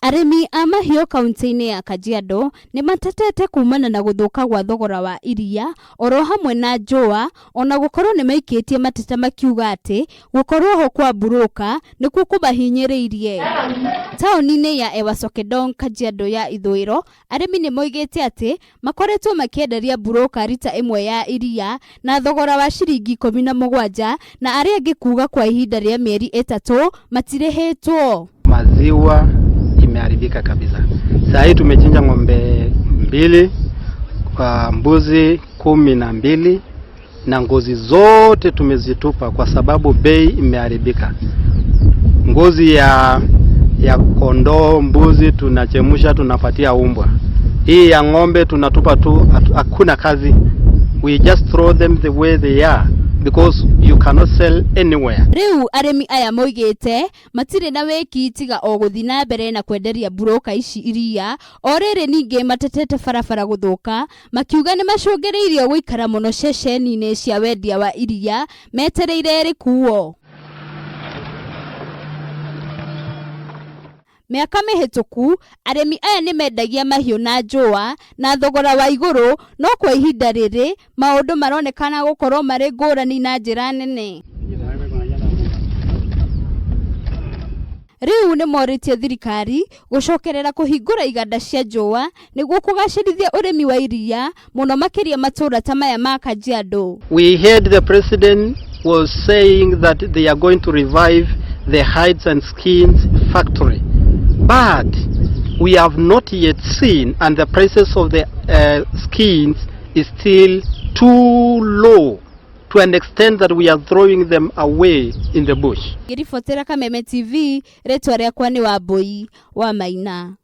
Arimi a mahiũ kaunti-ini ya Kajiado nimatete kuumana na guthuka gwa thogora wa iria oro hamwe na njuua, ona gukorwo nimaikitie Mateta makiuga ati gukorwo ho kwa mburoka nikuo kumahinyiririe. Tauni-ini ya Ewasokedong Kajiado ya ithwiro, arimi nimoigite ati makoretwo makienderia mburoka rita imwe ya iria na thogora wa ciringi 17 na aria angi kuuga kwa ihinda ria mieri 3 matirihetwo. Maziwa imeharibika kabisa. Sasa hii tumechinja ng'ombe 2, kwa mbuzi 12 na ngozi zote tumezitupa kwa sababu bei imeharibika. Ngozi ya kondoo, mbuzi tunachemsha tunapatia umbwa. Hii ya ng'ombe tunatupa tu, hakuna kazi. We just throw them the way they are because you cannot sell anywhere. Riu arimi aya moigite matire na weki tiga o guthina mbere na kwenderia mburoka ici iria o riri ninge matetete farafara guthuka, makiuga ni macungereirio guikara muno ceceni-ini cia wendia wa iria metereire rikuo. Miaka mihituku arimi aya ni mendagia mahiũ na njuua na thogora wa iguru, no kwa ihinda riri maundu maronekana gukorwo mari ngurani na njira nene. Riu nimoritie thirikari gucokerera kuhingura iganda cia njuua niguo kugacirithia urimi wa iria muno makiria matura ta maya ma Kajiado. We heard the president was saying that they are going to revive the hides and skins factory, but we have not yet seen, and the prices of the skins is still too low to an extent that we are throwing them away in the bush. Riboti Kameme TV, retwa riakwa ni Wambui wa Maina.